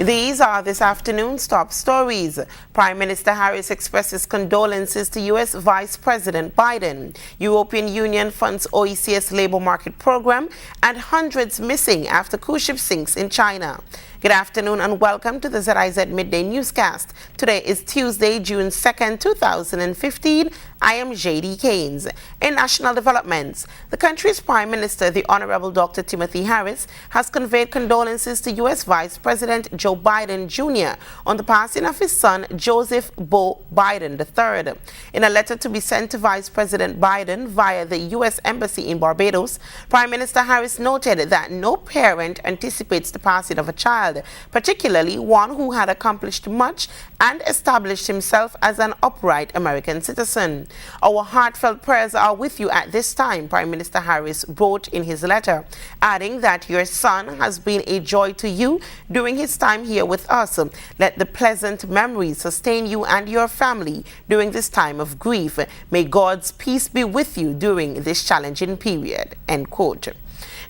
These are this afternoon's top stories. Prime Minister Harris expresses condolences to U.S. Vice President Biden. European Union funds OECS labor market program, and hundreds missing after cruise ship sinks in China. Good afternoon and welcome to the ZIZ Midday Newscast. Today is Tuesday, June 2nd, 2015. I am J.D. Keynes. In national developments, the country's Prime Minister, the Honorable Dr. Timothy Harris, has conveyed condolences to U.S. Vice President Joe Biden Jr. on the passing of his son, Joseph Bo Biden III. In a letter to be sent to Vice President Biden via the U.S. Embassy in Barbados, Prime Minister Harris noted that no parent anticipates the passing of a child, particularly one who had accomplished much and established himself as an upright American citizen. Our heartfelt prayers are with you at this time, Prime Minister Harris wrote in his letter, adding that your son has been a joy to you during his time here with us. Let the pleasant memories sustain you and your family during this time of grief. May God's peace be with you during this challenging period. End quote.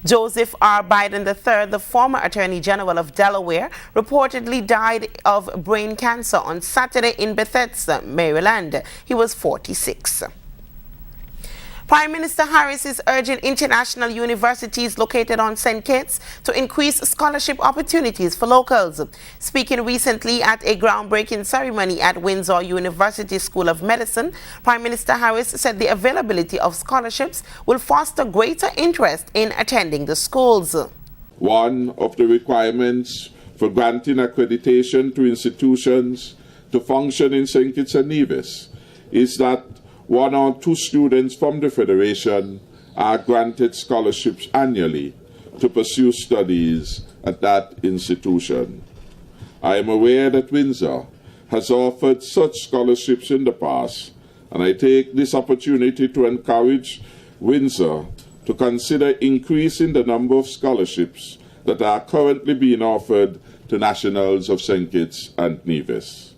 Joseph R. Biden III, the former Attorney General of Delaware, reportedly died of brain cancer on Saturday in Bethesda, Maryland. He was 46. Prime Minister Harris is urging international universities located on St. Kitts to increase scholarship opportunities for locals. Speaking recently at a groundbreaking ceremony at Windsor University School of Medicine, Prime Minister Harris said the availability of scholarships will foster greater interest in attending the schools. One of the requirements for granting accreditation to institutions to function in St. Kitts and Nevis is that 1 or 2 students from the Federation are granted scholarships annually to pursue studies at that institution. I am aware that Windsor has offered such scholarships in the past, and I take this opportunity to encourage Windsor to consider increasing the number of scholarships that are currently being offered to nationals of St. Kitts and Nevis.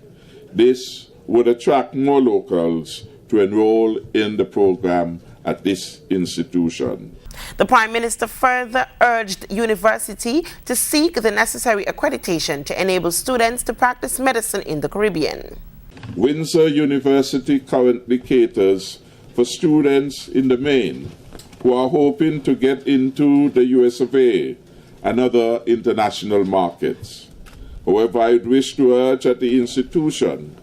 This would attract more locals to enroll in the program at this institution. The Prime Minister further urged university to seek the necessary accreditation to enable students to practice medicine in the Caribbean. Windsor University currently caters for students in the main who are hoping to get into the US of A and other international markets. However, I would wish to urge that the institution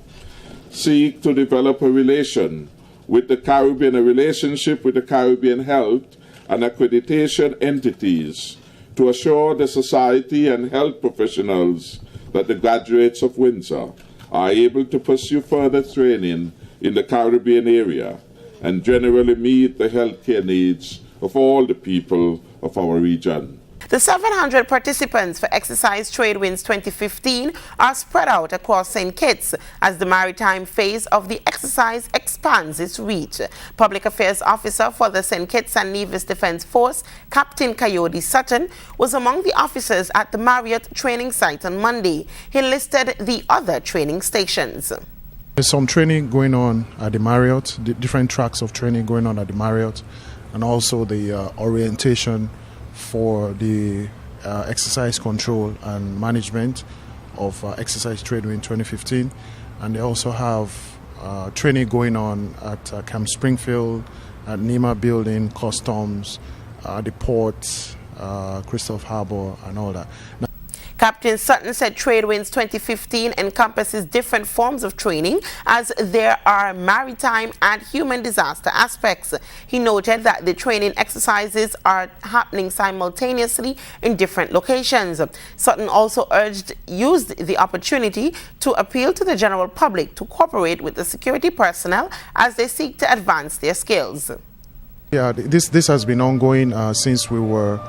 seek to develop a relationship with the Caribbean health and accreditation entities to assure the society and health professionals that the graduates of Windsor are able to pursue further training in the Caribbean area and generally meet the healthcare needs of all the people of our region. The 700 participants for Exercise Tradewinds 2015 are spread out across St. Kitts as the maritime phase of the exercise expands its reach. Public Affairs Officer for the St. Kitts and Nevis Defense Force, Captain Coyote Sutton, was among the officers at the Marriott training site on Monday. He listed the other training stations. There's some training going on at the Marriott, the different tracks of training going on at the Marriott, and also the orientation for the exercise control and management of Exercise Tradewinds 2015, and they also have training going on at Camp Springfield, at NEMA Building, Customs, the port, Christoph Harbour, and all that. Now, Captain Sutton said Tradewinds 2015 encompasses different forms of training as there are maritime and human disaster aspects. He noted that the training exercises are happening simultaneously in different locations. Sutton also used the opportunity to appeal to the general public to cooperate with the security personnel as they seek to advance their skills. Yeah, this has been ongoing since we were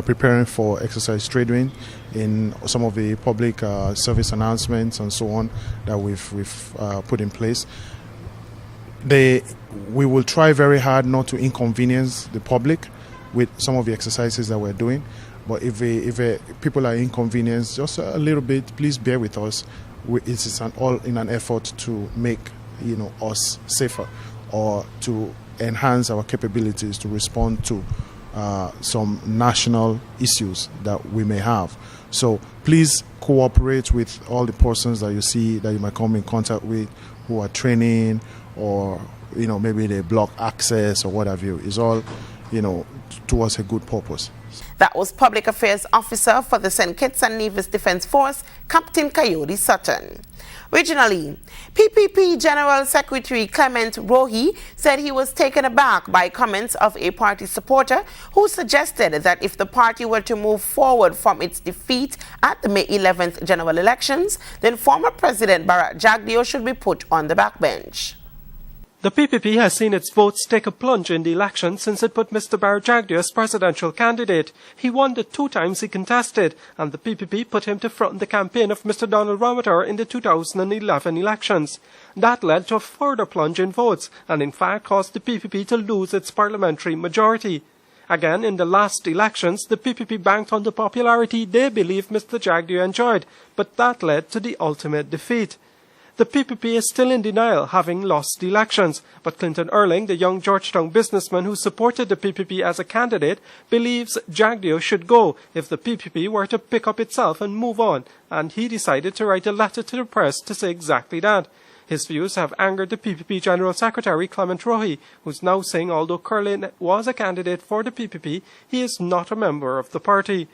preparing for Exercise Tradewinds, in some of the public service announcements and so on that we've put in place. We will try very hard not to inconvenience the public with some of the exercises that we're doing, but if people are inconvenienced just a little bit, please bear with us. It's all in an effort to make us safer or to enhance our capabilities to respond to some national issues that we may have. So please cooperate with all the persons that you see that you might come in contact with who are training, or maybe they block access or what have you. It's all towards a good purpose. That was Public Affairs Officer for the St. Kitts and Nevis Defense Force, Captain Coyote Sutton. Regionally, PPP General Secretary Clement Rohi said he was taken aback by comments of a party supporter who suggested that if the party were to move forward from its defeat at the May 11th general elections, then former President Bharat Jagdeo should be put on the backbench. The PPP has seen its votes take a plunge in the election since it put Mr. Bharat Jagdeo as presidential candidate. He won the 2 times he contested, and the PPP put him to front the campaign of Mr. Donald Ramotar in the 2011 elections. That led to a further plunge in votes, and in fact caused the PPP to lose its parliamentary majority. Again, in the last elections, the PPP banked on the popularity they believe Mr. Jagdeo enjoyed, but that led to the ultimate defeat. The PPP is still in denial, having lost the elections, but Clinton Erling, the young Georgetown businessman who supported the PPP as a candidate, believes Jagdeo should go if the PPP were to pick up itself and move on, and he decided to write a letter to the press to say exactly that. His views have angered the PPP General Secretary Clement Rohi, who's now saying although Curlin was a candidate for the PPP, he is not a member of the party.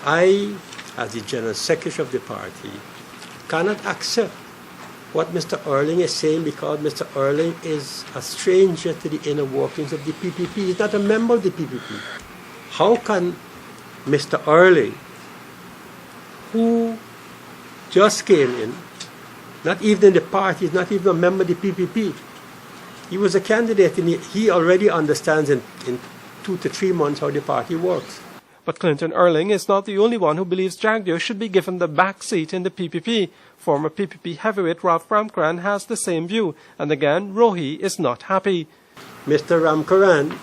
I, as the General Secretary of the party, cannot accept what Mr. Erling is saying, because Mr. Erling is a stranger to the inner workings of the PPP. He's not a member of the PPP. How can Mr. Erling, who just came in, not even in the party, is not even a member of the PPP, he was a candidate and he already understands in 2 to 3 months how the party works. But Clinton Erling is not the only one who believes Jagdeo should be given the back seat in the PPP. Former PPP heavyweight Ralph Ramkaran has the same view, and again, Rohi is not happy. Mr. Ramkaran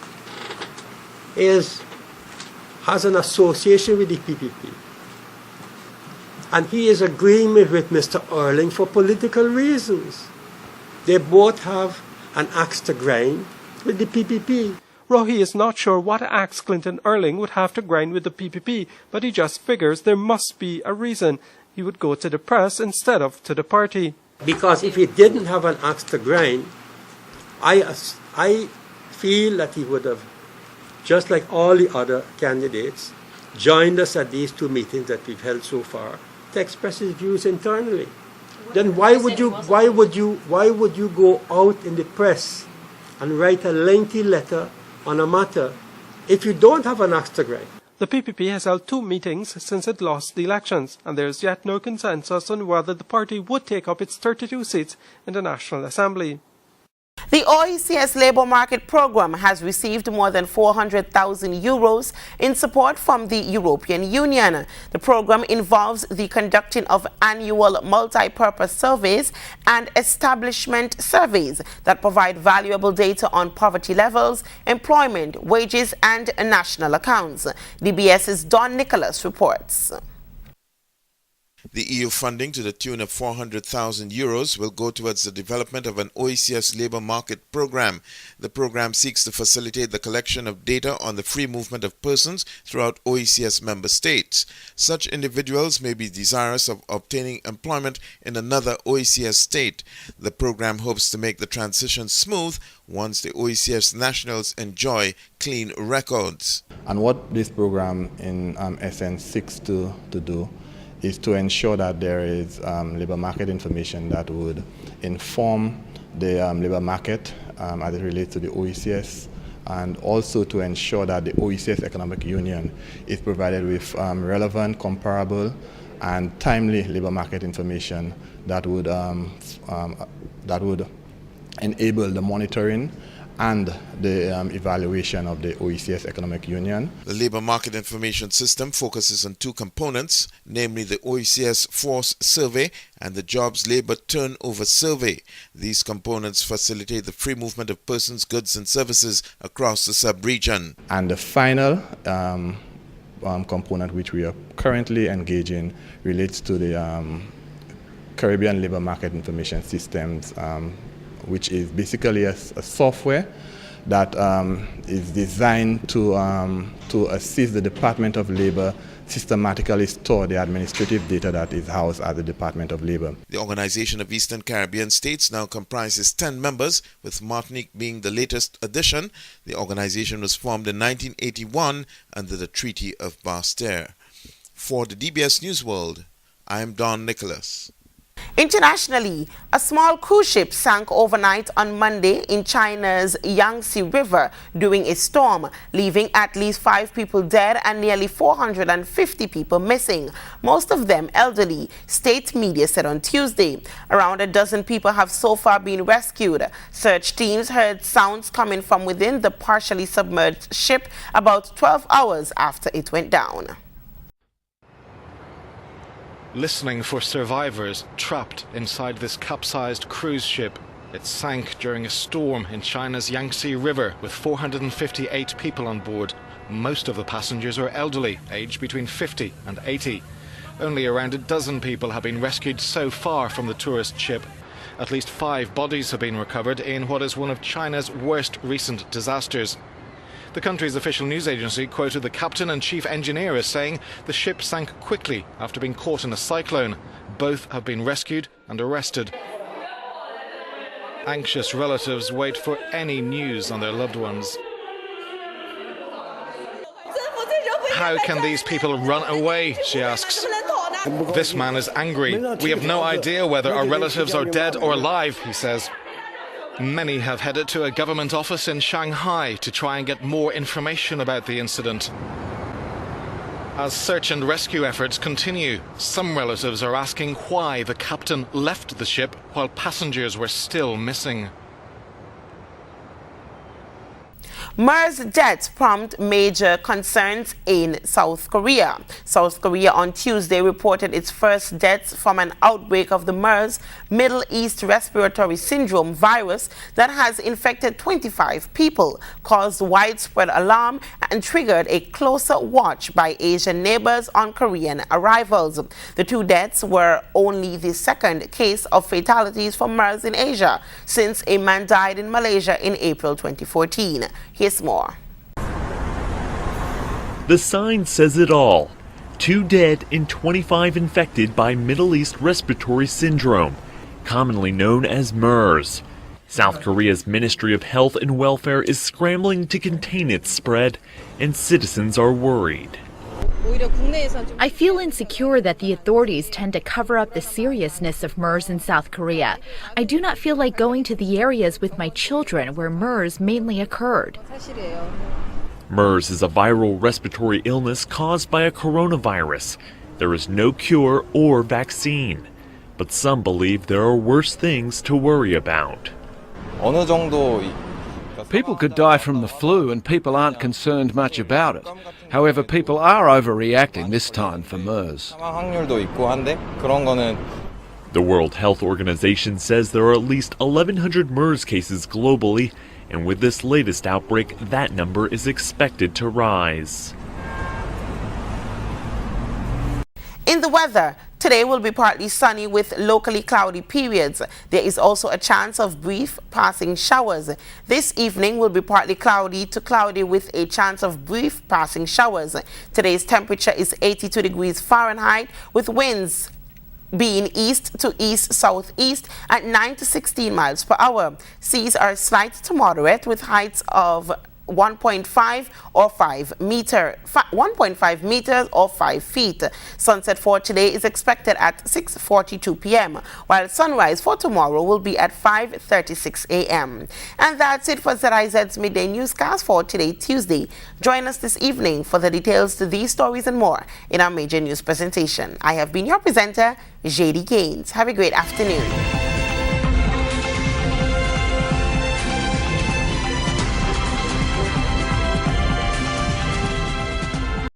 has an association with the PPP, and he is agreeing with Mr. Erling for political reasons. They both have an axe to grind with the PPP. Rohi is not sure what axe Clinton Erling would have to grind with the PPP, but he just figures there must be a reason. He would go to the press instead of to the party. Because if he didn't have an axe to grind, I feel that he would have, just like all the other candidates, joined us at these 2 meetings that we've held so far to express his views internally. Then why would you go out in the press and write a lengthy letter on a matter if you don't have an axe to grind? The PPP has held 2 meetings since it lost the elections, and there is yet no consensus on whether the party would take up its 32 seats in the National Assembly. The OECS Labour Market Programme has received more than €400,000 in support from the European Union. The programme involves the conducting of annual multi-purpose surveys and establishment surveys that provide valuable data on poverty levels, employment, wages and national accounts. DBS's Don Nicholas reports. The EU funding to the tune of €400,000 will go towards the development of an OECS labour market program. The program seeks to facilitate the collection of data on the free movement of persons throughout OECS member states. Such individuals may be desirous of obtaining employment in another OECS state. The program hopes to make the transition smooth once the OECS nationals enjoy clean records. And what this program in essence seeks to do is to ensure that there is labour market information that would inform the labour market as it relates to the OECS, and also to ensure that the OECS Economic Union is provided with relevant, comparable and timely labour market information that would enable the monitoring and the evaluation of the OECS Economic Union. The Labour Market Information System focuses on 2 components, namely the OECS Force Survey and the Jobs Labour Turnover Survey. These components facilitate the free movement of persons, goods and services across the sub-region. And the final component which we are currently engaging relates to the Caribbean Labour Market Information Systems, which is basically a software that is designed to assist the Department of Labor systematically store the administrative data that is housed at the Department of Labor. The Organization of Eastern Caribbean States now comprises 10 members, with Martinique being the latest addition. The organization was formed in 1981 under the Treaty of Basse-Terre. For the DBS News World, I am Don Nicholas. Internationally, a small cruise ship sank overnight on Monday in China's Yangtze River during a storm, leaving at least 5 people dead and nearly 450 people missing, most of them elderly, state media said on Tuesday. Around a dozen people have so far been rescued. Search teams heard sounds coming from within the partially submerged ship about 12 hours after it went down. Listening for survivors trapped inside this capsized cruise ship. It sank during a storm in China's Yangtze River with 458 people on board. Most of the passengers are elderly, aged between 50 and 80. Only around a dozen people have been rescued so far from the tourist ship. At least 5 bodies have been recovered in what is one of China's worst recent disasters. The country's official news agency quoted the captain and chief engineer as saying the ship sank quickly after being caught in a cyclone. Both have been rescued and arrested. Anxious relatives wait for any news on their loved ones. How can these people run away, she asks. This man is angry. We have no idea whether our relatives are dead or alive, he says. Many have headed to a government office in Shanghai to try and get more information about the incident. As search and rescue efforts continue, some relatives are asking why the captain left the ship while passengers were still missing. MERS deaths prompt major concerns in South Korea. South Korea on Tuesday reported its first deaths from an outbreak of the MERS, Middle East Respiratory Syndrome virus that has infected 25 people, caused widespread alarm, and triggered a closer watch by Asian neighbors on Korean arrivals. The 2 deaths were only the second case of fatalities from MERS in Asia, since a man died in Malaysia in April 2014. Here's more. The sign says it all. 2 dead and 25 infected by Middle East Respiratory Syndrome, commonly known as MERS. South Korea's Ministry of Health and Welfare is scrambling to contain its spread, and citizens are worried. I feel insecure that the authorities tend to cover up the seriousness of MERS in South Korea. I do not feel like going to the areas with my children where MERS mainly occurred. MERS is a viral respiratory illness caused by a coronavirus. There is no cure or vaccine, but some believe there are worse things to worry about. People could die from the flu and people aren't concerned much about it. However, people are overreacting this time for MERS. The World Health Organization says there are at least 1,100 MERS cases globally, and with this latest outbreak, that number is expected to rise. In the weather, today will be partly sunny with locally cloudy periods. There is also a chance of brief passing showers. This evening will be partly cloudy to cloudy with a chance of brief passing showers. Today's temperature is 82 degrees Fahrenheit with winds being east to east-southeast at 9 to 16 miles per hour. Seas are slight to moderate with heights of 1.5 or 5 meters or 5 feet. Sunset for today is expected at 6:42 p.m., while sunrise for tomorrow will be at 5:36 a.m. And that's it for ZIZ's Midday Newscast for today, Tuesday. Join us this evening for the details to these stories and more in our major news presentation. I have been your presenter, JD Gaines. Have a great afternoon.